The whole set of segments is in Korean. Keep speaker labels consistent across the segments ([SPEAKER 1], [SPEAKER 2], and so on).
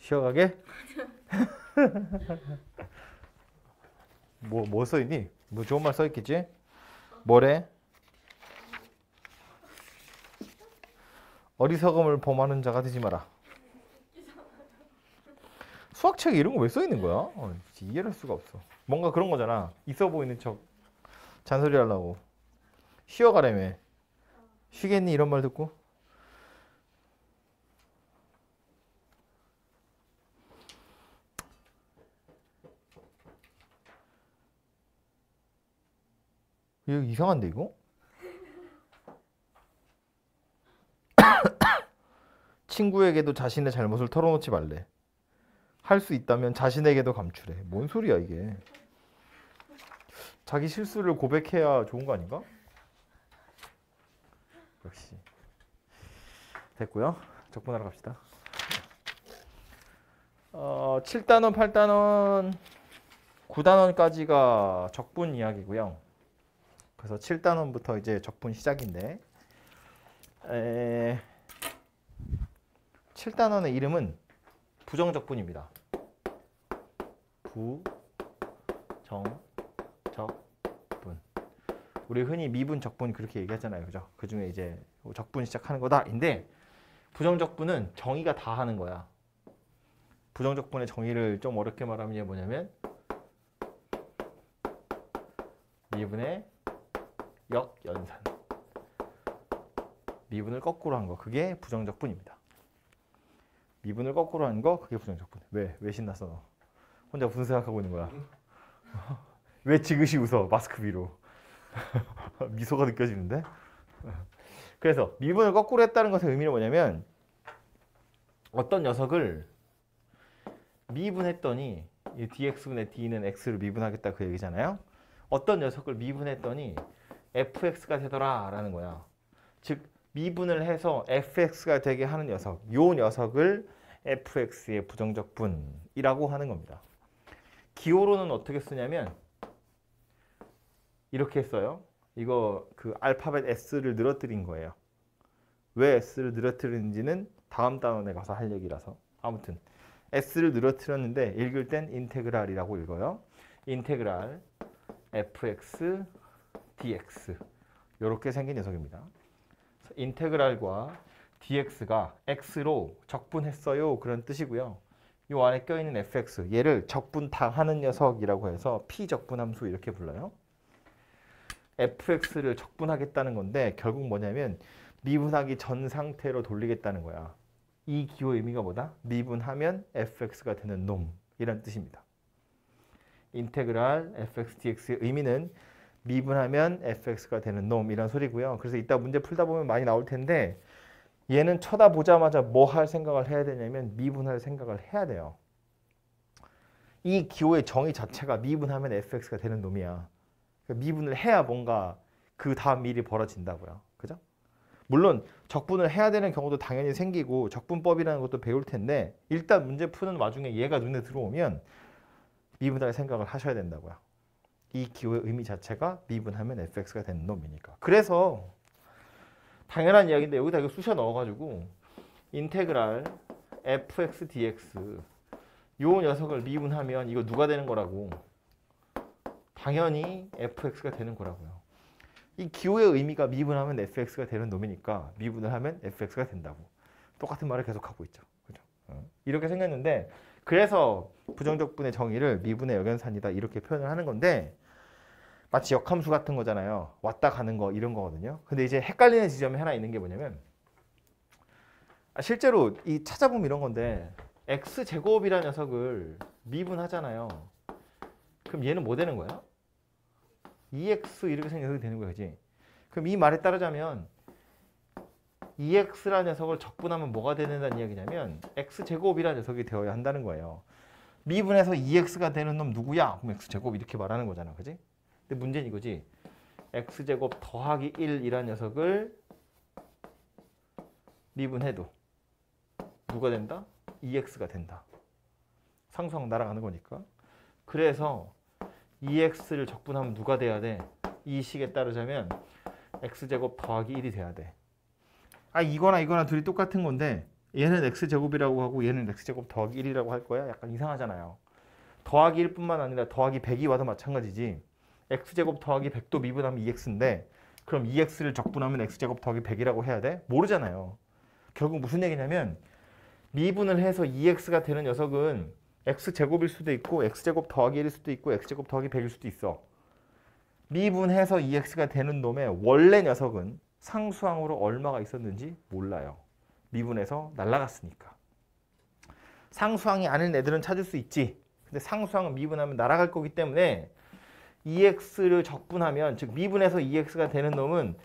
[SPEAKER 1] 쉬어가게? 뭐 써있니? 뭐 좋은 말 써있겠지? 뭐래? 어리석음을 범하는 자가 되지 마라. 수학책에 이런 거 왜 써있는 거야? 이해할 수가 없어. 뭔가 그런 거잖아. 있어 보이는 척 잔소리 하려고. 쉬어가라며. 쉬겠니? 이런 말 듣고. 이거 이상한데 이거? 친구에게도 자신의 잘못을 털어놓지 말래. 할 수 있다면 자신에게도 감추래. 뭔 소리야 이게? 자기 실수를 고백해야 좋은 거 아닌가? 역시. 됐고요. 적분하러 갑시다. 7단원, 8단원, 9단원까지가 적분 이야기고요. 그래서 7단원부터 이제 적분 시작인데 7단원의 이름은 부정적분입니다. 부정적분. 우리 흔히 미분, 적분 그렇게 얘기하잖아요. 그죠? 그 중에 이제 적분 시작하는 거다. 인데 부정적분은 정의가 다 하는 거야. 부정적분의 정의를 좀 어렵게 말하면 이게 뭐냐면 미분의 역연산. 미분을 거꾸로 한 거. 그게 부정적분입니다. 미분을 거꾸로 한 거. 그게 부정적분. 왜 신났어 너? 혼자 무슨 생각하고 있는 거야? 왜 지그시 웃어? 마스크 위로. 미소가 느껴지는데? 그래서 미분을 거꾸로 했다는 것의 의미는 뭐냐면 어떤 녀석을 미분했더니 이 dx분의 d는 x로 미분하겠다 그 얘기잖아요. 어떤 녀석을 미분했더니 fx가 되더라 라는 거야. 즉 미분을 해서 fx가 되게 하는 녀석, 요 녀석을 fx의 부정적분이라고 하는 겁니다. 기호로는 어떻게 쓰냐면 이렇게 써요. 이거 그 알파벳 s를 늘어뜨린 거예요. 왜 s를 늘어뜨리는지는 다음 단원에 가서 할 얘기라서. 아무튼 s를 늘어뜨렸는데 읽을 땐 인테그랄이라고 읽어요. 인테그랄 fx dx 이렇게 생긴 녀석입니다. 인테그랄과 dx가 x로 적분했어요 그런 뜻이고요. 이 안에 껴있는 fx 얘를 적분당하는 녀석이라고 해서 피적분함수 이렇게 불러요. fx를 적분하겠다는 건데 결국 뭐냐면 미분하기 전 상태로 돌리겠다는 거야. 이 기호의 의미가 뭐다? 미분하면 fx가 되는 놈이란 뜻입니다. 인테그랄 fx dx의 의미는 미분하면 fx가 되는 놈이란 소리고요. 그래서 이따 문제 풀다 보면 많이 나올 텐데 얘는 쳐다보자마자 뭐 할 생각을 해야 되냐면 미분할 생각을 해야 돼요. 이 기호의 정의 자체가 미분하면 fx가 되는 놈이야. 그러니까 미분을 해야 뭔가 그 다음 일이 벌어진다고요. 그죠? 물론 적분을 해야 되는 경우도 당연히 생기고 적분법이라는 것도 배울 텐데 일단 문제 푸는 와중에 얘가 눈에 들어오면 미분할 생각을 하셔야 된다고요. 이 기호의 의미 자체가 미분하면 fx가 되는 놈이니까. 그래서 당연한 이야기인데 여기다 이거 쑤셔 넣어가지고 인테그랄 fx dx 요 녀석을 미분하면 이거 누가 되는 거라고? 당연히 fx가 되는 거라고요. 이 기호의 의미가 미분하면 fx가 되는 놈이니까 미분을 하면 fx가 된다고. 똑같은 말을 계속하고 있죠. 그죠? 이렇게 생겼는데 그래서 부정적분의 정의를 미분의 역연산이다 이렇게 표현을 하는 건데 마치 역함수 같은 거잖아요. 왔다 가는 거 이런 거거든요. 근데 이제 헷갈리는 지점이 하나 있는 게 뭐냐면 실제로 이 찾아보면 이런 건데 x제곱이라는 녀석을 미분하잖아요. 그럼 얘는 뭐 되는 거야? 2x 이렇게 생긴 녀석이 되는 거야. 그지? 그럼 이 말에 따르자면 2x라는 녀석을 적분하면 뭐가 되는다는 이야기냐면 x제곱이라는 녀석이 되어야 한다는 거예요. 미분해서 2x가 되는 놈 누구야? 그럼 x제곱 이렇게 말하는 거잖아. 그지? 근데 문제는 이거지. x제곱 더하기 1이라는 녀석을 미분해도 누가 된다? 2x가 된다. 상수항 날아가는 거니까. 그래서 2x를 적분하면 누가 돼야 돼? 이 식에 따르자면 x제곱 더하기 1이 돼야 돼. 이거나 이거나 둘이 똑같은 건데 얘는 x제곱이라고 하고 얘는 x제곱 더하기 1이라고 할 거야. 약간 이상하잖아요. 더하기 1뿐만 아니라 더하기 100이 와도 마찬가지지. x제곱 더하기 100도 미분하면 2x인데 그럼 2x를 적분하면 x제곱 더하기 100이라고 해야 돼? 모르잖아요. 결국 무슨 얘기냐면 미분을 해서 2x가 되는 녀석은 x제곱일 수도 있고 x제곱 더하기 1일 수도 있고 x제곱 더하기 100일 수도 있어. 미분해서 2x가 되는 놈의 원래 녀석은 상수항으로 얼마가 있었는지 몰라요. 미분해서 날아갔으니까. 상수항이 아닌 애들은 찾을 수 있지. 근데 상수항은 미분하면 날아갈 거기 때문에 2x를 적분하면, 즉 미분해서 2x가 되는 놈은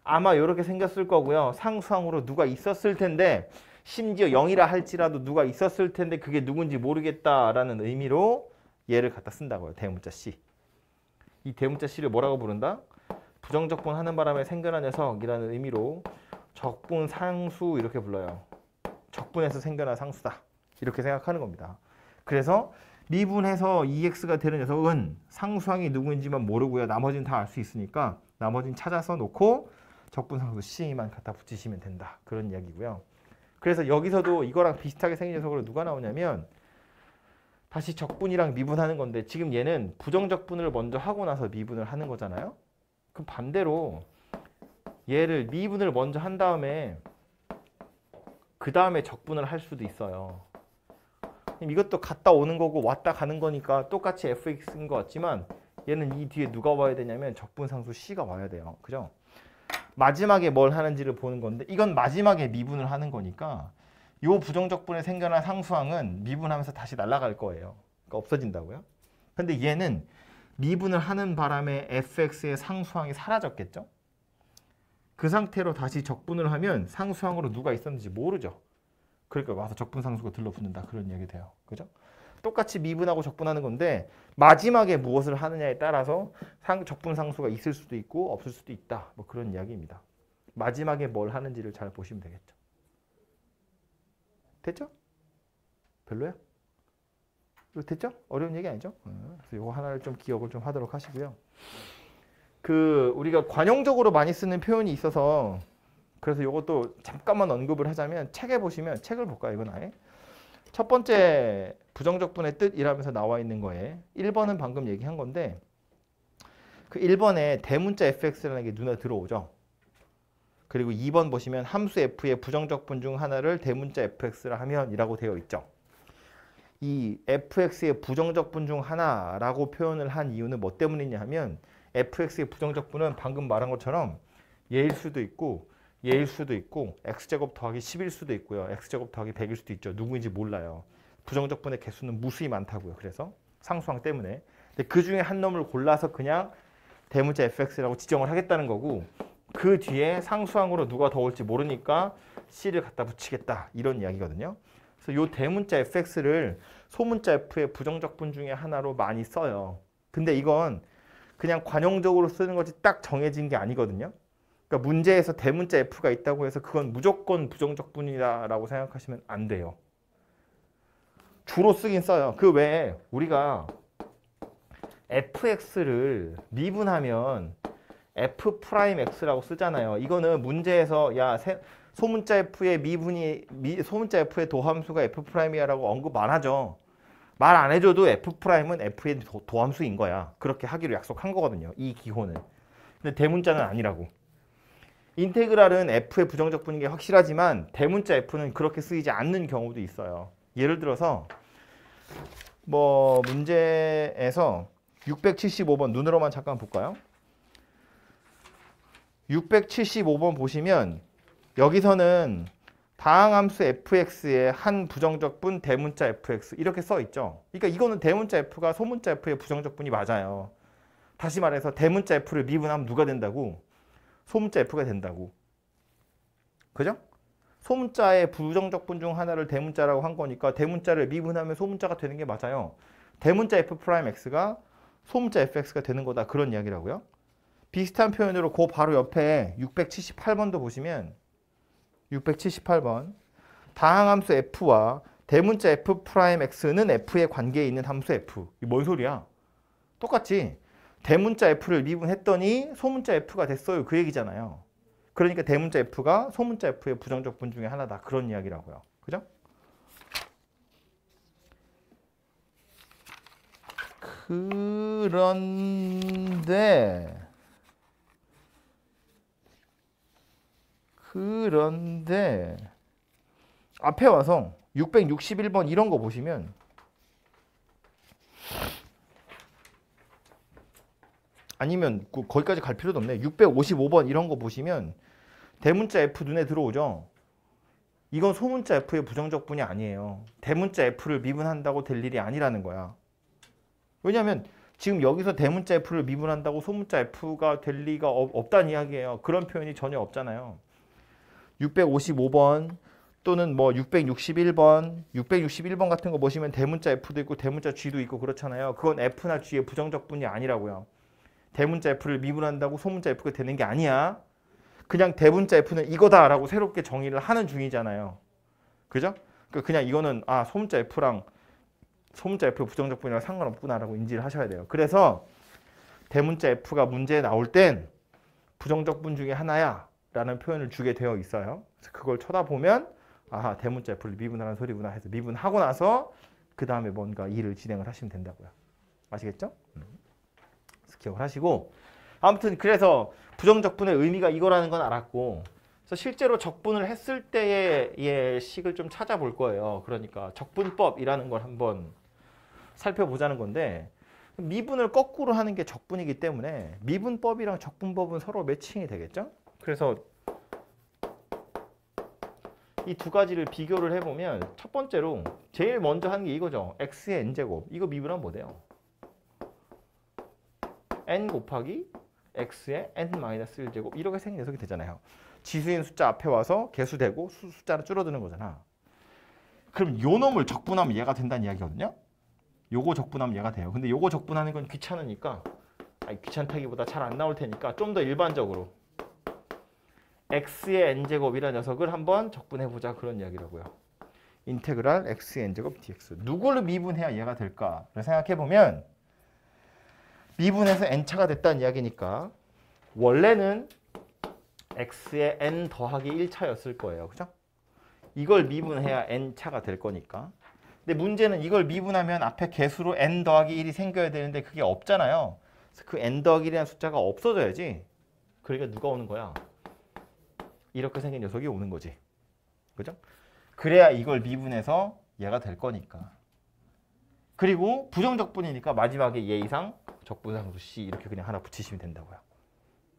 [SPEAKER 1] 아마 이렇게 생겼을 거고요. 상수항으로 누가 있었을 텐데, 심지어 0이라 할지라도 누가 있었을 텐데 그게 누군지 모르겠다라는 의미로 얘를 갖다 쓴다고요. 대문자 C. 이 대문자 C를 뭐라고 부른다? 부정적분하는 바람에 생겨난 녀석이라는 의미로 적분 상수 이렇게 불러요. 적분해서 생겨난 상수다. 이렇게 생각하는 겁니다. 그래서 미분해서 2x가 되는 녀석은 상수항이 누구인지만 모르고요. 나머지는 다 알 수 있으니까 나머지는 찾아서 놓고 적분 상수 C만 갖다 붙이시면 된다. 그런 이야기고요. 그래서 여기서도 이거랑 비슷하게 생긴 녀석으로 누가 나오냐면 다시 적분이랑 미분하는 건데 지금 얘는 부정적분을 먼저 하고 나서 미분을 하는 거잖아요. 그럼 반대로 얘를 미분을 먼저 한 다음에 그 다음에 적분을 할 수도 있어요. 이것도 갔다 오는 거고 왔다 가는 거니까 똑같이 fx인 것 같지만 얘는 이 뒤에 누가 와야 되냐면 적분상수 C가 와야 돼요. 그죠? 마지막에 뭘 하는지를 보는 건데 이건 마지막에 미분을 하는 거니까 요 부정적분에 생겨난 상수항은 미분하면서 다시 날아갈 거예요. 그러니까 없어진다고요. 근데 얘는 미분을 하는 바람에 fx의 상수항이 사라졌겠죠? 그 상태로 다시 적분을 하면 상수항으로 누가 있었는지 모르죠. 그러니까 와서 적분상수가 들러붙는다. 그런 이야기 돼요. 그죠? 똑같이 미분하고 적분하는 건데 마지막에 무엇을 하느냐에 따라서 적분상수가 있을 수도 있고 없을 수도 있다. 뭐 그런 이야기입니다. 마지막에 뭘 하는지를 잘 보시면 되겠죠. 됐죠? 별로야? 이거 됐죠? 어려운 얘기 아니죠? 그래서 이거 하나를 좀 기억을 좀 하도록 하시고요. 우리가 관용적으로 많이 쓰는 표현이 있어서 그래서 이것도 잠깐만 언급을 하자면 책에 보시면 책을 볼까요? 이건 아예 첫 번째 부정적분의 뜻이라면서 나와 있는 거에 1번은 방금 얘기한 건데 그 1번에 대문자 fx라는 게 눈에 들어오죠. 그리고 2번 보시면 함수 f의 부정적분 중 하나를 대문자 fx라 하면 이라고 되어 있죠. 이 fx의 부정적분 중 하나라고 표현을 한 이유는 뭐 때문이냐 하면 fx의 부정적분은 방금 말한 것처럼 얘일 수도 있고 얘일 수도 있고 x제곱 더하기 10일 수도 있고요. x제곱 더하기 100일 수도 있죠. 누구인지 몰라요. 부정적분의 개수는 무수히 많다고요. 그래서 상수항 때문에. 근데 그 중에 한 놈을 골라서 그냥 대문자 fx라고 지정을 하겠다는 거고 그 뒤에 상수항으로 누가 더 올지 모르니까 c를 갖다 붙이겠다. 이런 이야기거든요. 그래서 이 대문자 fx를 소문자 f의 부정적분 중에 하나로 많이 써요. 근데 이건 그냥 관용적으로 쓰는 것이 딱 정해진 게 아니거든요. 그러니까 문제에서 대문자 f가 있다고 해서 그건 무조건 부정적분이라고 생각하시면 안 돼요. 주로 쓰긴 써요. 그 외에 우리가 fx를 미분하면 f'x라고 쓰잖아요. 이거는 문제에서 소문자 f의 소문자 f의 도함수가 f'이야라고 언급 안 하죠. 말 안 해줘도 f'은 f의 도함수인 거야. 그렇게 하기로 약속한 거거든요. 이 기호는. 근데 대문자는 아니라고. 인테그랄은 f의 부정적분인 게 확실하지만 대문자 f는 그렇게 쓰이지 않는 경우도 있어요. 예를 들어서 뭐 문제에서 675번 눈으로만 잠깐 볼까요? 675번 보시면 여기서는 다항함수 fx의 한 부정적분 대문자 fx 이렇게 써 있죠. 그러니까 이거는 대문자 f가 소문자 f의 부정적분이 맞아요. 다시 말해서 대문자 f를 미분하면 누가 된다고? 소문자 f가 된다고. 그죠? 소문자의 부정적분 중 하나를 대문자라고 한 거니까 대문자를 미분하면 소문자가 되는 게 맞아요. 대문자 f'x가 소문자 fx가 되는 거다. 그런 이야기라고요. 비슷한 표현으로 그 바로 옆에 678번도 보시면 678번 다항함수 f와 대문자 f'x는 f의 관계에 있는 함수 f. 이게 뭔 소리야? 똑같지. 대문자 f를 미분했더니 소문자 f가 됐어요. 그 얘기잖아요. 그러니까 대문자 f가 소문자 f의 부정적분 중에 하나다. 그런 이야기라고요. 그죠? 그런데 앞에 와서 661번 이런 거 보시면 아니면 거기까지 갈 필요도 없네. 655번 이런 거 보시면 대문자 F 눈에 들어오죠. 이건 소문자 F의 부정적분이 아니에요. 대문자 F를 미분한다고 될 일이 아니라는 거야. 왜냐하면 지금 여기서 대문자 F를 미분한다고 소문자 F가 될 리가 없다는 이야기예요. 그런 표현이 전혀 없잖아요. 655번 또는 뭐 661번, 661번 같은 거 보시면 대문자 F도 있고 대문자 G도 있고 그렇잖아요. 그건 F나 G의 부정적분이 아니라고요. 대문자 F를 미분한다고 소문자 F가 되는 게 아니야. 그냥 대문자 F는 이거다라고 새롭게 정의를 하는 중이잖아요. 그죠? 그냥 이거는 소문자 F랑 소문자 F의 부정적분이랑 상관없구나라고 인지를 하셔야 돼요. 그래서 대문자 F가 문제에 나올 땐 부정적분 중에 하나야 라는 표현을 주게 되어 있어요. 그래서 그걸 쳐다보면 대문자 F를 미분하는 소리구나 해서 미분하고 나서 그 다음에 뭔가 일을 진행을 하시면 된다고요. 아시겠죠? 그래서 기억을 하시고 아무튼 그래서 부정적분의 의미가 이거라는 건 알았고 그래서 실제로 적분을 했을 때의 식을 좀 찾아볼 거예요. 그러니까 적분법이라는 걸 한번 살펴보자는 건데 미분을 거꾸로 하는 게 적분이기 때문에 미분법이랑 적분법은 서로 매칭이 되겠죠? 그래서 이 두 가지를 비교를 해보면 첫 번째로 제일 먼저 하는 게 이거죠. x의 n제곱. 이거 미분하면 뭐 돼요? n 곱하기 x의 n-1제곱 이렇게 생긴 녀석이 되잖아요. 지수인 숫자 앞에 와서 개수되고 숫자는 줄어드는 거잖아. 그럼 요 놈을 적분하면 얘가 된다는 이야기거든요. 요거 적분하면 얘가 돼요. 근데 요거 적분하는 건 귀찮으니까 귀찮다기보다 잘 안 나올 테니까 좀 더 일반적으로 x의 n제곱이라는 녀석을 한번 적분해보자 그런 이야기라고요. 인테그랄 x의 n제곱 dx. 누구를 미분해야 얘가 될까를 생각해보면 미분해서 n차가 됐다는 이야기니까 원래는 x의 n 더하기 1차였을 거예요. 그죠? 이걸 미분해야 n차가 될 거니까. 근데 문제는 이걸 미분하면 앞에 개수로 n 더하기 1이 생겨야 되는데 그게 없잖아요. 그래서 그 n 더하기 1이라는 숫자가 없어져야지. 그러니까 누가 오는 거야? 이렇게 생긴 녀석이 오는 거지. 그죠? 그래야 이걸 미분해서 얘가 될 거니까. 그리고 부정적분이니까 마지막에 얘 이상 적분상수 C 이렇게 그냥 하나 붙이시면 된다고요.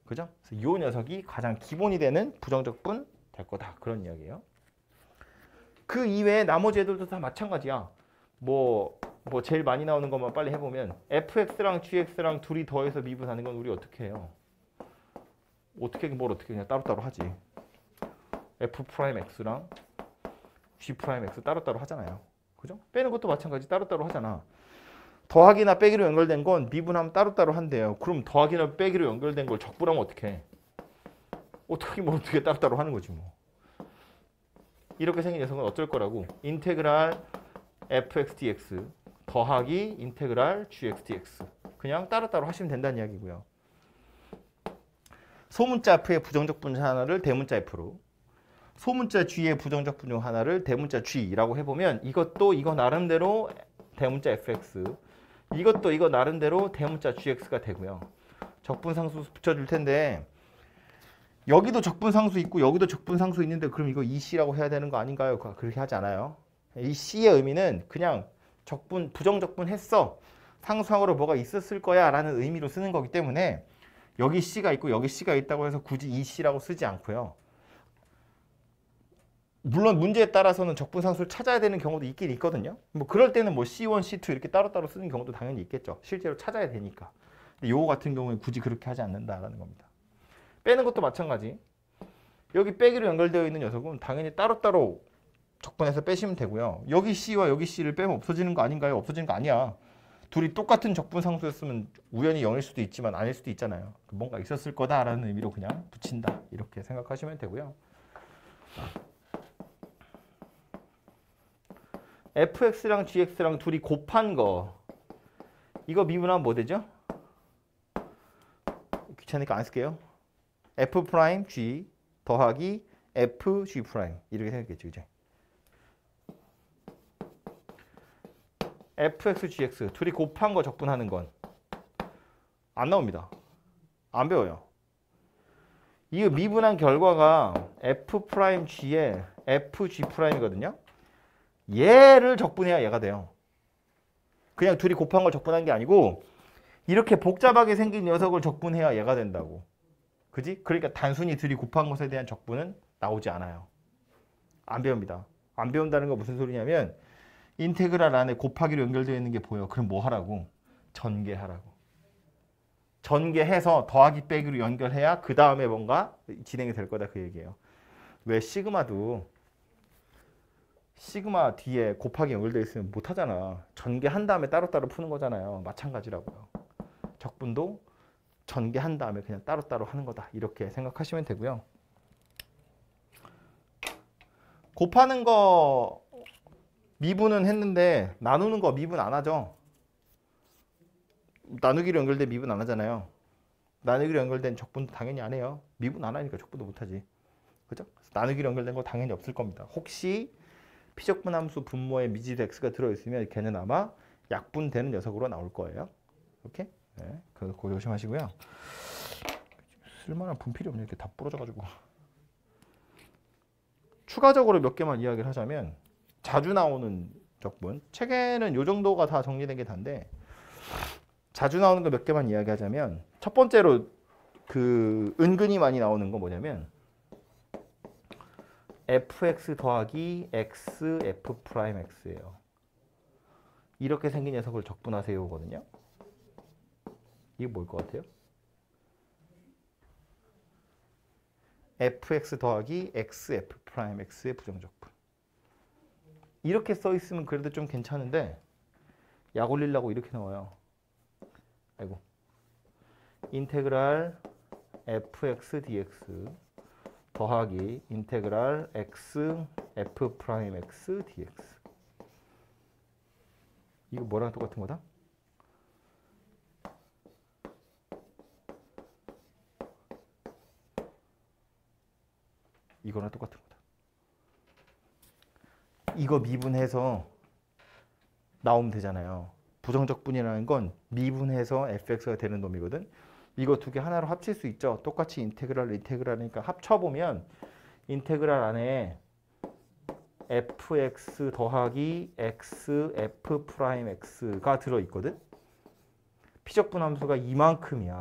[SPEAKER 1] 그죠? 그래서 이 녀석이 가장 기본이 되는 부정적분 될 거다. 그런 이야기예요. 그 이외에 나머지 애들도 다 마찬가지야. 뭐 제일 많이 나오는 것만 빨리 해보면 fx랑 gx랑 둘이 더해서 미분하는 건 우리 어떻게 해요? 어떻게 그냥 따로따로 하지. f'x랑 g'x 따로따로 하잖아요. 그죠? 빼는 것도 마찬가지 따로따로 하잖아. 더하기나 빼기로 연결된 건 미분하면 따로따로 한대요. 그럼 더하기나 빼기로 연결된 걸 적분하면 어떻게 해? 어떻게 따로따로 하는 거지 뭐. 이렇게 생긴 녀석은 어쩔 거라고? 인테그랄 fx dx 더하기 인테그랄 gx dx 그냥 따로따로 하시면 된다는 이야기고요. 소문자 f의 부정적분 중 하나를 대문자 f로 소문자 g의 부정적분 중 하나를 대문자 g라고 해보면 이것도 이거 나름대로 대문자 fx 이것도 이거 나름대로 대문자 gx가 되고요. 적분상수 붙여줄 텐데 여기도 적분상수 있고 여기도 적분상수 있는데 그럼 이거 EC라고 해야 되는 거 아닌가요? 그렇게 하지 않아요. 이 C의 의미는 그냥 부정적분 했어. 상수항으로 뭐가 있었을 거야 라는 의미로 쓰는 거기 때문에 여기 C가 있고 여기 C가 있다고 해서 굳이 EC라고 쓰지 않고요. 물론 문제에 따라서는 적분상수를 찾아야 되는 경우도 있긴 있거든요. 뭐 그럴 때는 뭐 C1, C2 이렇게 따로따로 쓰는 경우도 당연히 있겠죠. 실제로 찾아야 되니까. 근데 요거 같은 경우에 굳이 그렇게 하지 않는다라는 겁니다. 빼는 것도 마찬가지. 여기 빼기로 연결되어 있는 녀석은 당연히 따로따로 적분해서 빼시면 되고요. 여기 C와 여기 C를 빼면 없어지는 거 아닌가요? 없어지는 거 아니야. 둘이 똑같은 적분상수였으면 우연히 0일 수도 있지만 아닐 수도 있잖아요. 뭔가 있었을 거다라는 의미로 그냥 붙인다. 이렇게 생각하시면 되고요. fx랑 gx랑 둘이 곱한 거 이거 미분하면 뭐 되죠? 귀찮으니까 안 쓸게요. f' g 더하기 f g' 이렇게 생겼겠죠. 이제 fx, gx 둘이 곱한 거 적분하는 건 안 나옵니다. 안 배워요. 이 미분한 결과가 f'g의 fg'이거든요. 얘를 적분해야 얘가 돼요. 그냥 둘이 곱한 걸 적분한 게 아니고 이렇게 복잡하게 생긴 녀석을 적분해야 얘가 된다고. 그지? 그러니까 단순히 둘이 곱한 것에 대한 적분은 나오지 않아요. 안 배웁니다. 안 배운다는 건 무슨 소리냐면 인테그랄 안에 곱하기로 연결되어 있는 게 보여. 그럼 뭐 하라고? 전개하라고. 전개해서 더하기 빼기로 연결해야 그 다음에 뭔가 진행이 될 거다 그 얘기예요. 왜 시그마도 시그마 뒤에 곱하기 연결되어 있으면 못 하잖아. 전개한 다음에 따로따로 푸는 거잖아요. 마찬가지라고요. 적분도 전개한 다음에 그냥 따로따로 하는 거다. 이렇게 생각하시면 되고요. 곱하는 거 미분은 했는데 나누는 거 미분 안 하죠. 나누기로 연결된 미분 안 하잖아요. 나누기로 연결된 적분도 당연히 안 해요. 미분 안 하니까 적분도 못 하지. 그죠? 나누기로 연결된 거 당연히 없을 겁니다. 혹시 피적분함수 분모에 미지수 x가 들어있으면 걔는 아마 약분되는 녀석으로 나올 거예요. 이렇게? 네, 그거 조심하시고요. 쓸만한 분필이 없네. 이렇게 다 부러져가지고. 추가적으로 몇 개만 이야기를 하자면 자주 나오는 적분. 책에는 요 정도가 다 정리된 게 다인데 자주 나오는 거 몇 개만 이야기하자면 첫 번째로 그 은근히 많이 나오는 거 뭐냐면 fx 더하기 x f'x예요. 이렇게 생긴 녀석을 적분하세요거든요. 이게 뭘 것 같아요? fx 더하기 x f'x의 부정적분. 이렇게 써 있으면 그래도 좀 괜찮은데 약 올리려고 이렇게 나와요. 아이고. 인테그랄 fx dx 더하기 인테그랄 x f'x dx. 이거 뭐랑 똑같은 거다? 이거랑 똑같은 거다. 이거 미분해서 나오면 되잖아요. 부정적분이라는 건 미분해서 fx가 되는 놈이거든. 이거 두 개 하나로 합칠 수 있죠. 똑같이 인테그랄이니까 합쳐보면 인테그랄 안에 fx 더하기 x f'x가 들어있거든. 피적분 함수가 이만큼이야.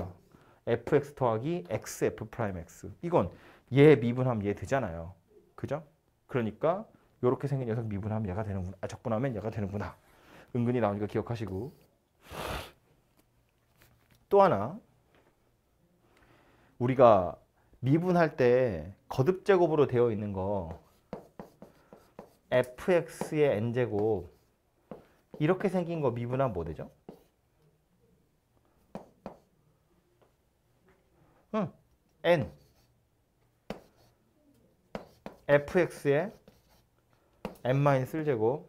[SPEAKER 1] fx 더하기 x f'x. 이건 얘 미분하면 얘 되잖아요. 그죠? 그러니까 이렇게 생긴 녀석 미분하면 얘가 되는구나. 적분하면 얘가 되는구나. 은근히 나오니까 기억하시고. 또 하나. 우리가 미분할 때 거듭제곱으로 되어 있는 거 fx의 n제곱 이렇게 생긴 거 미분하면 뭐 되죠? n fx의 n-1제곱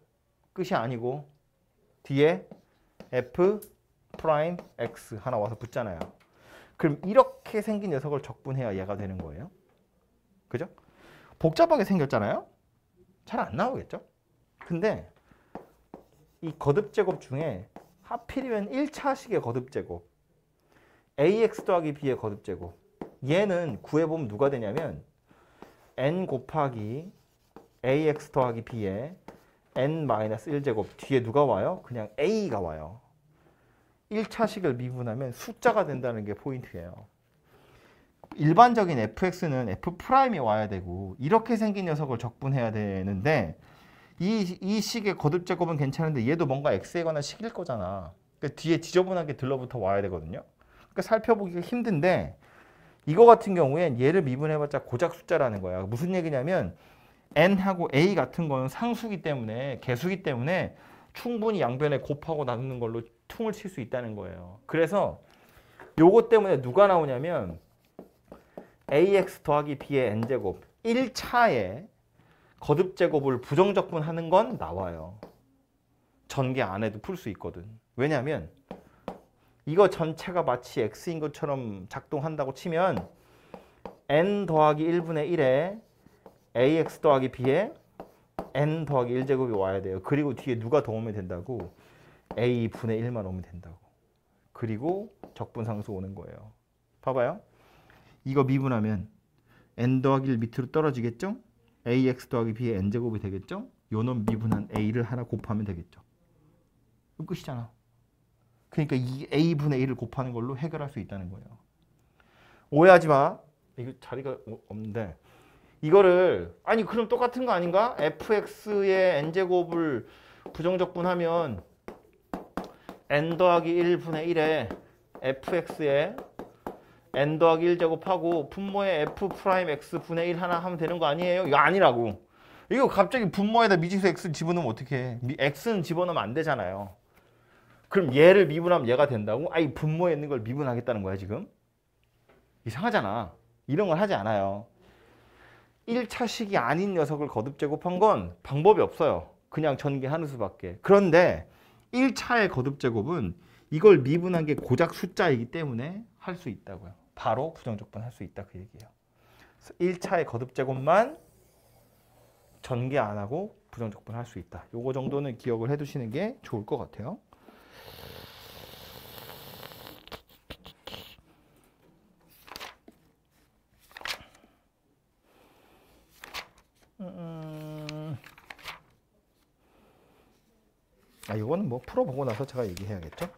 [SPEAKER 1] 끝이 아니고 뒤에 f'x 하나 와서 붙잖아요. 그럼 이렇게 생긴 녀석을 적분해야 얘가 되는 거예요. 그죠? 복잡하게 생겼잖아요. 잘 안 나오겠죠? 근데 이 거듭제곱 중에 하필이면 1차식의 거듭제곱 ax 더하기 b의 거듭제곱 얘는 구해보면 누가 되냐면 n 곱하기 ax 더하기 b의 n-1제곱 뒤에 누가 와요? 그냥 a가 와요. 1차식을 미분하면 숫자가 된다는 게 포인트예요. 일반적인 fx는 f'이 와야 되고 이렇게 생긴 녀석을 적분해야 되는데 이 식의 거듭제곱은 괜찮은데 얘도 뭔가 x에 관한 식일 거잖아. 그러니까 뒤에 지저분하게 들러붙어 와야 되거든요. 그러니까 살펴보기가 힘든데 이거 같은 경우엔 얘를 미분해봤자 고작 숫자라는 거야. 무슨 얘기냐면 n하고 a 같은 거는 상수기 때문에 개수기 때문에 충분히 양변에 곱하고 나누는 걸로 퉁을 칠 수 있다는 거예요. 그래서 요거 때문에 누가 나오냐면 ax 더하기 b의 n제곱 1차에 거듭제곱을 부정적분하는 건 나와요. 전개 안 해도 풀 수 있거든. 왜냐하면 이거 전체가 마치 x인 것처럼 작동한다고 치면 n 더하기 1분의 1에 ax 더하기 b에 n 더하기 1제곱이 와야 돼요. 그리고 뒤에 누가 더 오면 된다고? a분의 1만 오면 된다고. 그리고 적분상수 오는 거예요. 봐봐요. 이거 미분하면 n 더하기 1 밑으로 떨어지겠죠? ax 더하기 b의 n제곱이 되겠죠? 요놈 미분한 a를 하나 곱하면 되겠죠. 끝이잖아. 그러니까 이 a분의 1을 곱하는 걸로 해결할 수 있다는 거예요. 오해하지 마. 이거 자리가 없는데 이거를 아니 그럼 똑같은 거 아닌가? fx의 n제곱을 부정적분하면 n 더하기 1분의 1에 fx의 n 더하기 1제곱하고 분모에 f 프라임 x 분의 1 하나 하면 되는 거 아니에요? 이거 아니라고. 이거 갑자기 분모에다 미지수 x를 집어넣으면 어떡해. x는 집어넣으면 안 되잖아요. 그럼 얘를 미분하면 얘가 된다고? 아이 분모에 있는 걸 미분하겠다는 거야 지금? 이상하잖아. 이런 걸 하지 않아요. 1차식이 아닌 녀석을 거듭 제곱한 건 방법이 없어요. 그냥 전개하는 수밖에. 그런데 1차의 거듭 제곱은 이걸 미분한 게 고작 숫자이기 때문에 할 수 있다고요. 바로 부정적분 할 수 있다 그 얘기예요. 1차의 거듭 제곱만 전개 안 하고 부정적분 할 수 있다. 요거 정도는 기억을 해 두시는 게 좋을 것 같아요. 이거는 뭐 풀어보고 나서 제가 얘기해야겠죠.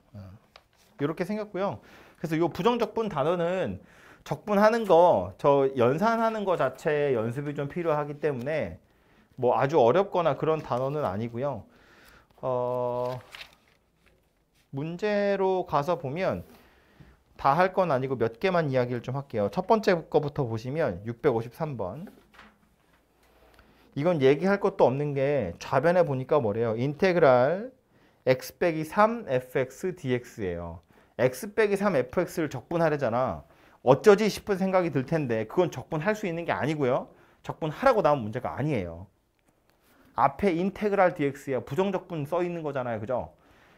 [SPEAKER 1] 이렇게 생겼고요. 그래서 이 부정적분 단어는 적분하는 거, 저 연산하는 거 자체에 연습이 좀 필요하기 때문에 뭐 아주 어렵거나 그런 단어는 아니고요. 문제로 가서 보면 다 할 건 아니고 몇 개만 이야기를 좀 할게요. 첫 번째 거부터 보시면 653번. 이건 얘기할 것도 없는 게 좌변에 보니까 뭐래요? 인테그랄 x 빼기 3 fx dx예요. x 빼기 3 fx를 적분하려잖아. 어쩌지 싶은 생각이 들 텐데 그건 적분할 수 있는 게 아니고요. 적분하라고 나온 문제가 아니에요. 앞에 인테그랄 dx야. 부정적분 써 있는 거잖아요. 그죠?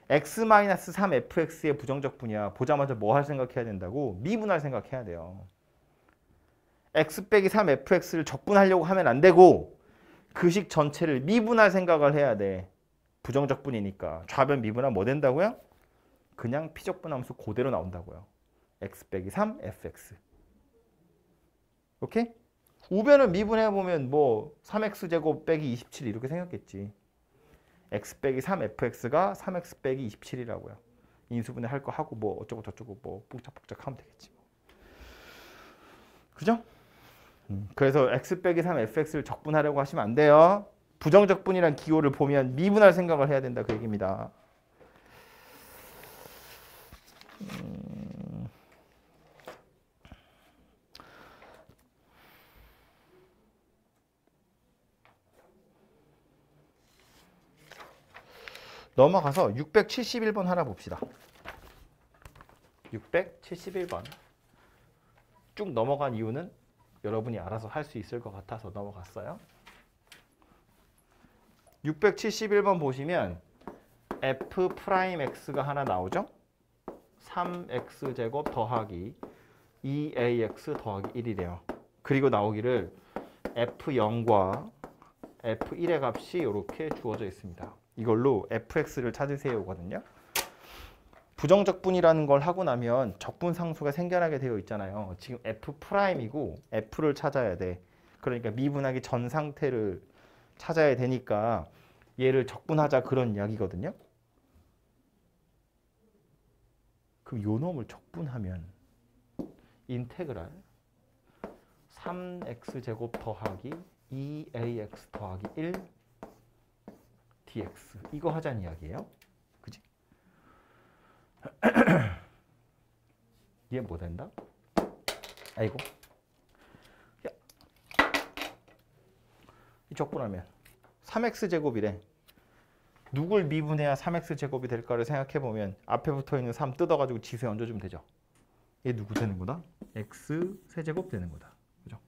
[SPEAKER 1] x-3 fx의 부정적분이야. 보자마자 뭐 할 생각해야 된다고? 미분할 생각해야 돼요. x 빼기 3 fx를 적분하려고 하면 안 되고 그 식 전체를 미분할 생각을 해야 돼. 부정적분이니까. 좌변 미분하면 뭐 된다고요? 그냥 피적분함수 그대로 나온다고요. x 빼기 3 fx. 오케이? 우변을 미분해보면 뭐 3x제곱 빼기 27 이렇게 생겼겠지. x 빼기 3 fx가 3x 빼기 27이라고요. 인수분해 할 거 하고 뭐 어쩌고 저쩌고 뭐 뽕짝뽕짝 하면 되겠지. 그죠? 그래서 x 빼기 3 fx를 적분하려고 하시면 안 돼요. 부정적분이란 기호를 보면 미분할 생각을 해야 된다 그 얘기입니다. 넘어가서 671번 하나 봅시다. 671번. 쭉 넘어간 이유는 여러분이 알아서 할 수 있을 것 같아서 넘어갔어요. 671번 보시면 f'x가 하나 나오죠? 3x제곱 더하기 2ax 더하기 1이래요. 그리고 나오기를 f0과 f1의 값이 이렇게 주어져 있습니다. 이걸로 fx를 찾으세요거든요. 부정적분이라는 걸 하고 나면 적분상수가 생겨나게 되어 있잖아요. 지금 f'이고 f를 찾아야 돼. 그러니까 미분하기 전 상태를 찾아야 되니까 얘를 적분하자 그런 이야기거든요. 그럼 요 놈을 적분하면 인테그랄 3x제곱 더하기 2ax 더하기 1 dx 이거 하자는 이야기예요. 그지? 얘 뭐 된다? 아이고. 야. 이 적분하면 3x제곱이래. 누굴 미분해야 3x제곱이 될까를 생각해보면 앞에 붙어있는 3 뜯어가지고 지수에 얹어주면 되죠. 얘 누구 되는 거다? x 세제곱 되는 거다. 그죠?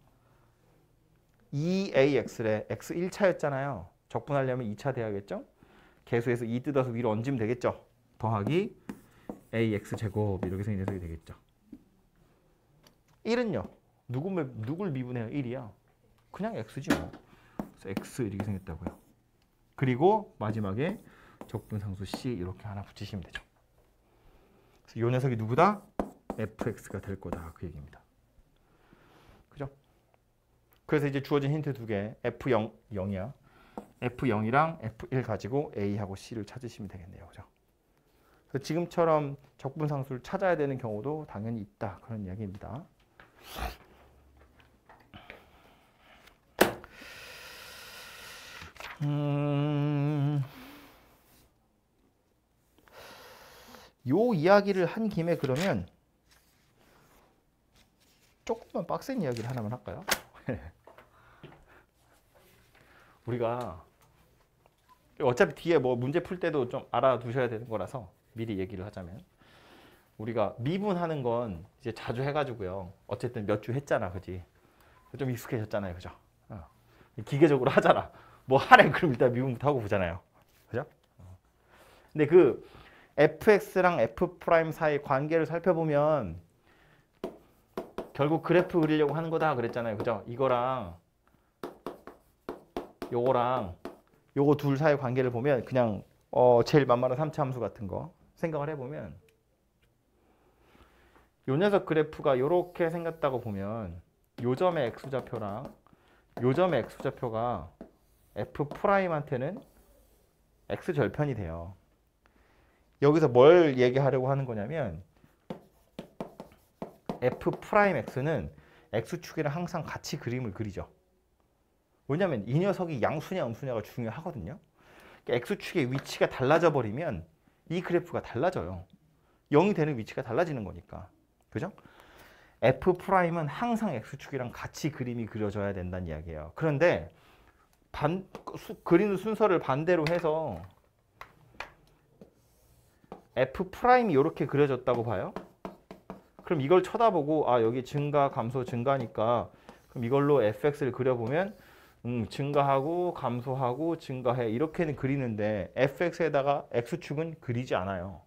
[SPEAKER 1] 2ax래. x 1차였잖아요. 적분하려면 2차 돼야겠죠? 계수에서 2 뜯어서 위로 얹으면 되겠죠? 더하기 ax제곱 이렇게 생긴 녀석이 되겠죠. 1은요? 누굴 미분해요? 1이야. 그냥 x지 뭐. 그래서 x 이렇게 생겼다고요. 그리고 마지막에 적분상수 C 이렇게 하나 붙이시면 되죠. 그래서 이 녀석이 누구다? fx가 될 거다 그 얘기입니다. 그죠? 그래서 이제 주어진 힌트 두 개 F0, 0이야. F0이랑 F1 가지고 A하고 C를 찾으시면 되겠네요. 그죠? 그래서 지금처럼 적분상수를 찾아야 되는 경우도 당연히 있다. 그런 이야기입니다. 요 이야기를 한 김에 그러면 조금만 빡센 이야기를 하나만 할까요? 우리가 어차피 뒤에 뭐 문제 풀 때도 좀 알아두셔야 되는 거라서 미리 얘기를 하자면 우리가 미분하는 건 이제 자주 해가지고요. 어쨌든 몇 주 했잖아, 그지? 좀 익숙해졌잖아요, 그죠? 기계적으로 하잖아. 뭐 하래 그럼 일단 미분부터 하고 보잖아요, 그죠? 근데 그 fx랑 f 프라임 사이 관계를 살펴보면 결국 그래프 그리려고 하는 거다 그랬잖아요, 그죠? 이거랑 요거랑 요거 둘 사이 관계를 보면 그냥 제일 만만한 3차 함수 같은 거 생각을 해보면 요 녀석 그래프가 요렇게 생겼다고 보면 요 점의 x좌표랑 요 점의 x좌표가 f 프라임한테는 x절편이 돼요. 여기서 뭘 얘기하려고 하는 거냐면 f 프라임 x는 x축이랑 항상 같이 그림을 그리죠. 왜냐면 이 녀석이 양수냐 음수냐가 중요하거든요. x축의 위치가 달라져 버리면 이 그래프가 달라져요. 0이 되는 위치가 달라지는 거니까. 그죠? f 프라임은 항상 x축이랑 같이 그림이 그려져야 된다는 이야기예요. 그런데 그리는 순서를 반대로 해서 f 프라임이 이렇게 그려졌다고 봐요. 그럼 이걸 쳐다보고 아 여기 증가 감소 증가니까 그럼 이걸로 fx를 그려보면 증가하고 감소하고 증가해 이렇게는 그리는데 fx에다가 x축은 그리지 않아요.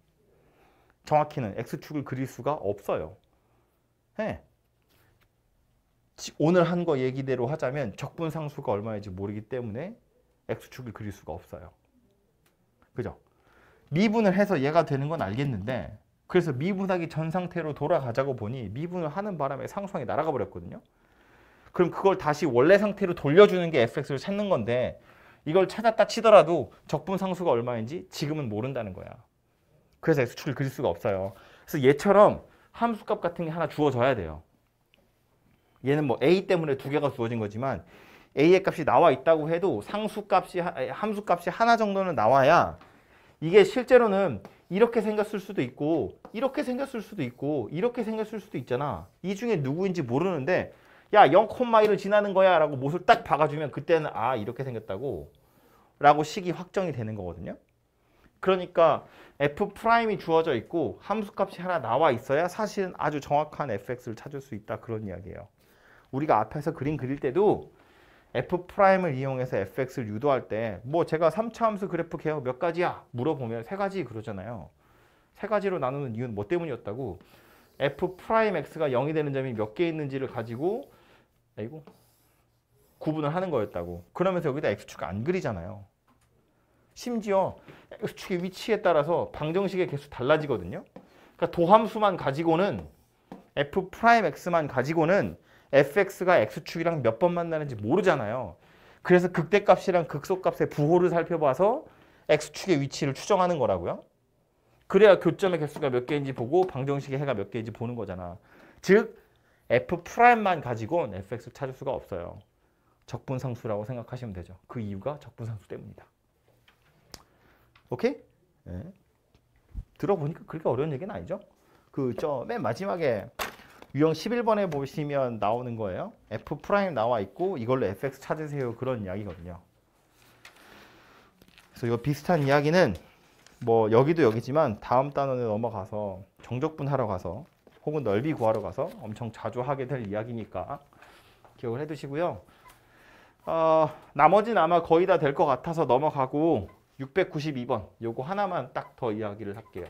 [SPEAKER 1] 정확히는 x축을 그릴 수가 없어요. 네. 오늘 한 거 얘기대로 하자면 적분상수가 얼마인지 모르기 때문에 x축을 그릴 수가 없어요. 그죠? 미분을 해서 얘가 되는 건 알겠는데 그래서 미분하기 전 상태로 돌아가자고 보니 미분을 하는 바람에 상수항이 날아가 버렸거든요. 그럼 그걸 다시 원래 상태로 돌려주는 게 fx를 찾는 건데 이걸 찾았다 치더라도 적분상수가 얼마인지 지금은 모른다는 거야. 그래서 x축을 그릴 수가 없어요. 그래서 얘처럼 함수값 같은 게 하나 주어져야 돼요. 얘는 뭐 a 때문에 두 개가 주어진 거지만 a의 값이 나와 있다고 해도 함수값이 하나 정도는 나와야 이게 실제로는 이렇게 생겼을 수도 있고 이렇게 생겼을 수도 있고 이렇게 생겼을 수도 있잖아. 이 중에 누구인지 모르는데 야 0,1을 지나는 거야 라고 못을 딱 박아주면 그때는 아 이렇게 생겼다고 라고 식이 확정이 되는 거거든요. 그러니까 f'이 주어져 있고 함수값이 하나 나와 있어야 사실은 아주 정확한 fx를 찾을 수 있다 그런 이야기예요. 우리가 앞에서 그림 그릴 때도 f'을 이용해서 fx를 유도할 때 뭐 제가 3차 함수 그래프 개요 몇 가지야? 물어보면 세 가지 그러잖아요. 세 가지로 나누는 이유는 뭐 때문이었다고? f'x가 0이 되는 점이 몇 개 있는지를 가지고 구분을 하는 거였다고. 그러면서 여기다 x축 안 그리잖아요. 심지어 x축의 위치에 따라서 방정식의 개수 달라지거든요. 그러니까 도함수만 가지고는 f'x만 가지고는 fx가 x축이랑 몇 번 만나는지 모르잖아요. 그래서 극대값이랑 극소값의 부호를 살펴봐서 x축의 위치를 추정하는 거라고요. 그래야 교점의 개수가 몇 개인지 보고 방정식의 해가 몇 개인지 보는 거잖아. 즉 f'만 가지고는 fx를 찾을 수가 없어요. 적분상수라고 생각하시면 되죠. 그 이유가 적분상수 때문이다. 오케이? 네. 들어보니까 그렇게 어려운 얘기는 아니죠. 맨 마지막에 유형 11번에 보시면 나오는 거예요. f' 나와 있고 이걸로 fx 찾으세요. 그런 이야기거든요. 그래서 이거 비슷한 이야기는 뭐 여기도 여기지만 다음 단원에 넘어가서 정적분 하러 가서 혹은 넓이 구하러 가서 엄청 자주 하게 될 이야기니까 기억을 해두시고요. 나머지는 아마 거의 다 될 것 같아서 넘어가고 692번 요거 하나만 딱 더 이야기를 할게요.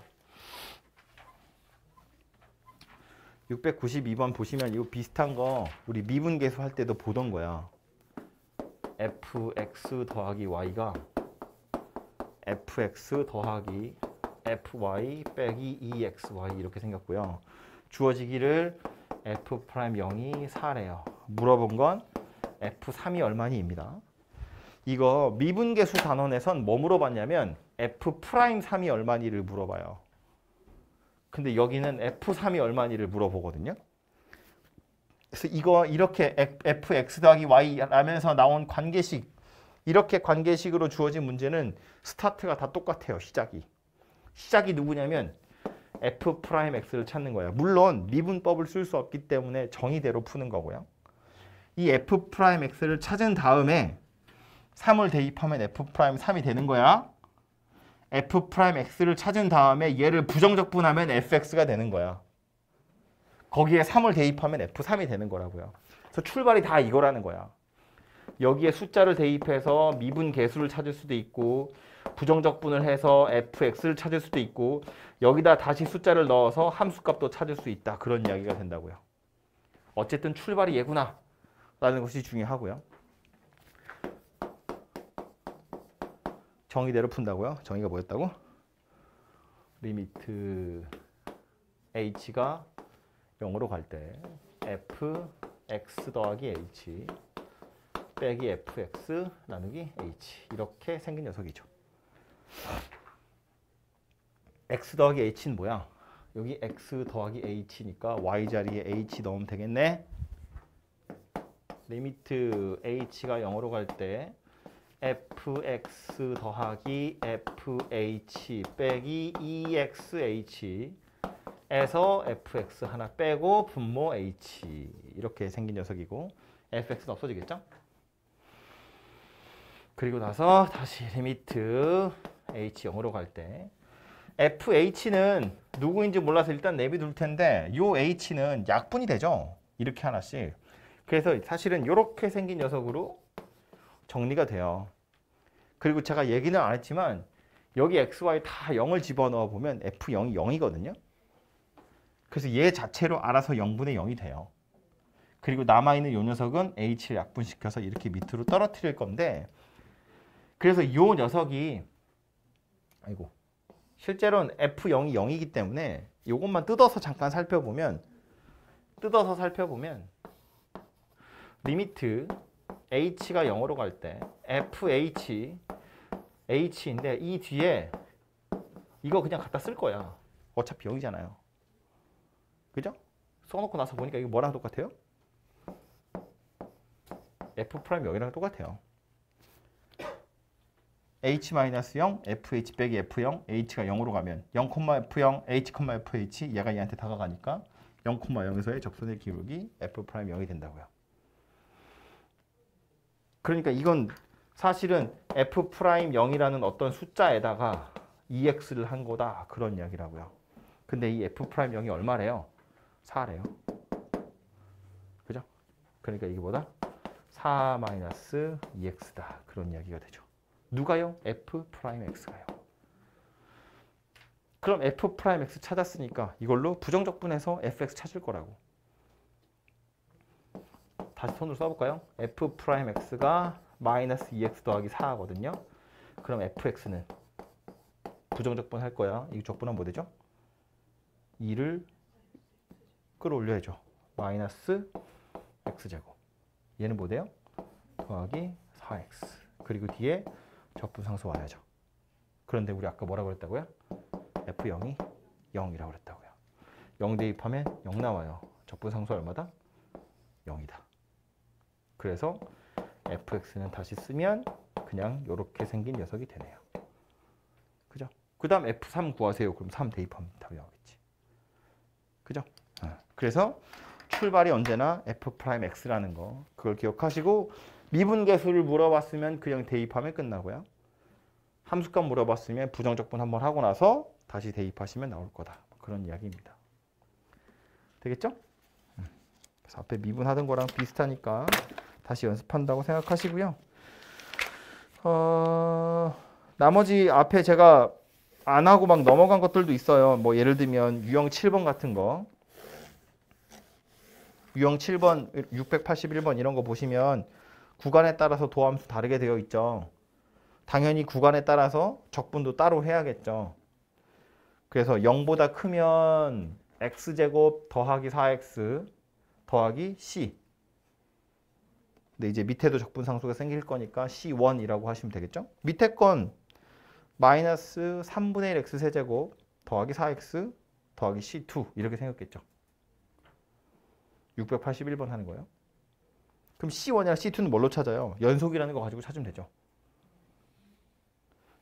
[SPEAKER 1] 692번 보시면 이거 비슷한 거 우리 미분계수 할 때도 보던 거야. fx 더하기 y가 fx 더하기 fy 빼기 2xy 이렇게 생겼고요. 주어지기를 f'0이 4래요. 물어본 건 f3이 얼마니입니다. 이거 미분계수 단원에선 뭐 물어봤냐면 f'3이 얼마니를 물어봐요. 근데 여기는 f3이 얼마니를 물어보거든요. 그래서 이거 이렇게 fx 더하기 y라면서 나온 관계식, 이렇게 관계식으로 주어진 문제는 스타트가 다 똑같아요. 시작이 누구냐면 f'x를 찾는 거예요. 물론 미분법을 쓸 수 없기 때문에 정의대로 푸는 거고요. 이 f'x를 찾은 다음에 3을 대입하면 f'3이 되는 거야. f'x를 찾은 다음에 얘를 부정적분하면 fx가 되는 거야. 거기에 3을 대입하면 f3이 되는 거라고요. 그래서 출발이 다 이거라는 거야. 여기에 숫자를 대입해서 미분 계수를 찾을 수도 있고 부정적분을 해서 fx를 찾을 수도 있고 여기다 다시 숫자를 넣어서 함수값도 찾을 수 있다. 그런 이야기가 된다고요. 어쨌든 출발이 얘구나 라는 것이 중요하고요. 정의대로 푼다고요. 정의가 뭐였다고? 리미트 h가 0으로 갈 때 fx 더하기 h 빼기 fx 나누기 h 이렇게 생긴 녀석이죠. x 더하기 h는 뭐야? 여기 x 더하기 h니까 y 자리에 h 넣으면 되겠네. 리미트 h가 0으로 갈 때 fx 더하기 fh 빼기 2xh 에서 fx 하나 빼고 분모 h 이렇게 생긴 녀석이고 fx는 없어지겠죠? 그리고 나서 다시 리미트 h 0으로 갈 때 fh는 누구인지 몰라서 일단 내비둘 텐데 요 h는 약분이 되죠? 이렇게 하나씩. 그래서 사실은 이렇게 생긴 녀석으로 정리가 돼요. 그리고 제가 얘기는 안 했지만 여기 x, y 다 0을 집어넣어 보면 f0이 0이거든요. 그래서 얘 자체로 알아서 0분의 0이 돼요. 그리고 남아있는 이 녀석은 h를 약분시켜서 이렇게 밑으로 떨어뜨릴 건데 그래서 이 녀석이 실제로는 f0이 0이기 때문에 이것만 뜯어서 잠깐 살펴보면 리미트 h가 0으로 갈 때 fh h인데 이 뒤에 이거 그냥 갖다 쓸 거야. 어차피 0이잖아요. 그죠? 써놓고 나서 보니까 이게 뭐랑 똑같아요? f'0이랑 똑같아요. h-0, fh 빼기 f0, h가 0으로 가면 0,f0, h,fh 얘가 얘한테 다가가니까 0,0에서의 접선의 기울기 f'0이 된다고요. 그러니까 이건 사실은 f'0이라는 어떤 숫자에다가 2x를 한 거다 그런 이야기라고요. 근데 이 f'0이 얼마래요? 4래요. 그죠? 그러니까 이게 뭐다? 4-2x다. 그런 이야기가 되죠. 누가요? f'x가요. 그럼 f'x 찾았으니까 이걸로 부정적분해서 fx 찾을 거라고. 다시 손으로 써볼까요? f'x가 마이너스 2x 더하기 4거든요. 그럼 fx는 부정적분 할 거야. 이 적분하면 뭐 되죠? 2를 끌어올려야죠. 마이너스 x제곱. 얘는 뭐 돼요? 더하기 4x. 그리고 뒤에 적분상수 와야죠. 그런데 우리 아까 뭐라고 그랬다고요? f0이 0이라고 그랬다고요. 0 대입하면 0 나와요. 적분상수 얼마다? 0이다. 그래서 fx는 다시 쓰면 그냥 이렇게 생긴 녀석이 되네요. 그죠? 그 다음 f3 구하세요. 그럼 3 대입하면 답이 나오겠지. 그죠? 그래서 출발이 언제나 f'x라는 거 그걸 기억하시고 미분계수를 물어봤으면 그냥 대입하면 끝나고요. 함수값 물어봤으면 부정적분 한번 하고 나서 다시 대입하시면 나올 거다. 그런 이야기입니다. 되겠죠? 그래서 앞에 미분하던 거랑 비슷하니까 다시 연습한다고 생각하시고요. 나머지 앞에 제가 안 하고 막 넘어간 것들도 있어요. 뭐 예를 들면 유형 7번 같은 거. 유형 7번, 681번 이런 거 보시면 구간에 따라서 도함수 다르게 되어 있죠. 당연히 구간에 따라서 적분도 따로 해야겠죠. 그래서 0보다 크면 x제곱 더하기 4x 더하기 c. 근데 이제 밑에도 적분상수가 생길 거니까 c1이라고 하시면 되겠죠. 밑에 건 마이너스 3분의 1 x 세제곱 더하기 4x 더하기 c2 이렇게 생겼겠죠. 681번 하는 거예요. 그럼 c1이랑 c2는 뭘로 찾아요? 연속이라는 거 가지고 찾으면 되죠.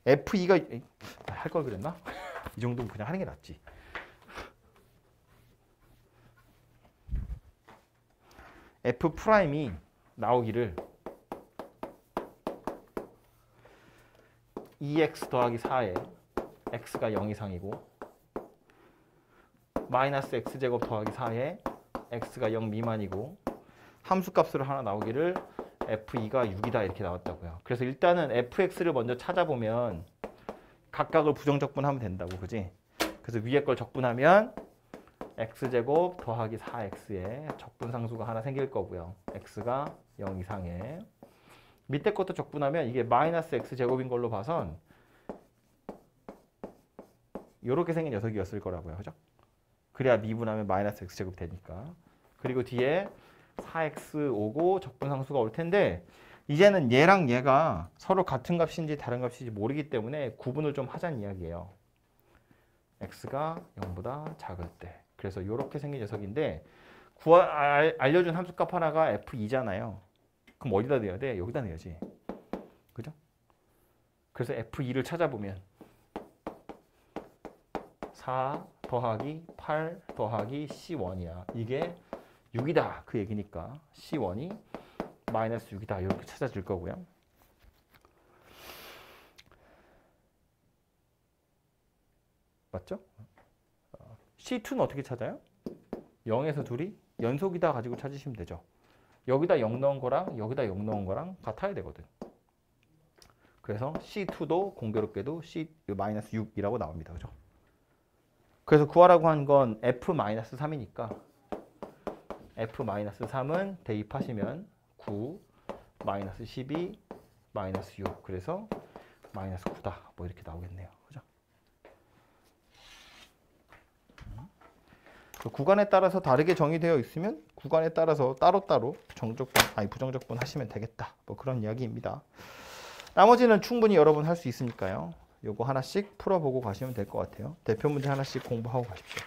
[SPEAKER 1] f2가 할 걸 그랬나? 이 정도면 그냥 하는 게 낫지. F'이 나오기를 2x 더하기 4에 x가 0 이상이고 마이너스 x제곱 더하기 4에 x가 0 미만이고 함수값으로 하나 나오기를 F2가 6이다 이렇게 나왔다고요. 그래서 일단은 fx를 먼저 찾아보면 각각을 부정적분하면 된다고, 그지? 그래서 위에 걸 적분하면 x제곱 더하기 4x에 적분상수가 하나 생길 거고요. x가 0 이상에 밑에 것도 적분하면 이게 마이너스 x제곱인 걸로 봐선 이렇게 생긴 녀석이었을 거라고요. 그죠? 그래야 미분하면 마이너스 x제곱 되니까. 그리고 뒤에 4x 오고 적분상수가 올 텐데 이제는 얘랑 얘가 서로 같은 값인지 다른 값인지 모르기 때문에 구분을 좀 하자는 이야기예요. x가 0보다 작을 때. 그래서 이렇게 생긴 녀석인데 알려준 함수값 하나가 f2잖아요. 그럼 어디다 넣어야 돼? 여기다 넣어야지. 그죠? 그래서 f2를 찾아보면 4 더하기 8 더하기 c1이야. 이게 6이다. 그 얘기니까 c1이 마이너스 6이다. 이렇게 찾아질 거고요. 맞죠? C2는 어떻게 찾아요? 0에서 둘이 연속이다 가지고 찾으시면 되죠. 여기다 0 넣은 거랑 여기다 0 넣은 거랑 같아야 되거든. 그래서 C2도 공교롭게도 C-6이라고 나옵니다. 그죠? 그래서 구하라고 한 건 F-3이니까 F-3은 대입하시면 9, 마이너스 12, 마이너스 6. 그래서 마이너스 9다. 뭐 이렇게 나오겠네요. 그죠? 구간에 따라서 다르게 정의되어 있으면 구간에 따라서 따로따로 부정적분 하시면 되겠다. 뭐 그런 이야기입니다. 나머지는 충분히 여러분 할 수 있으니까요. 요거 하나씩 풀어보고 가시면 될 것 같아요. 대표 문제 하나씩 공부하고 가십시오.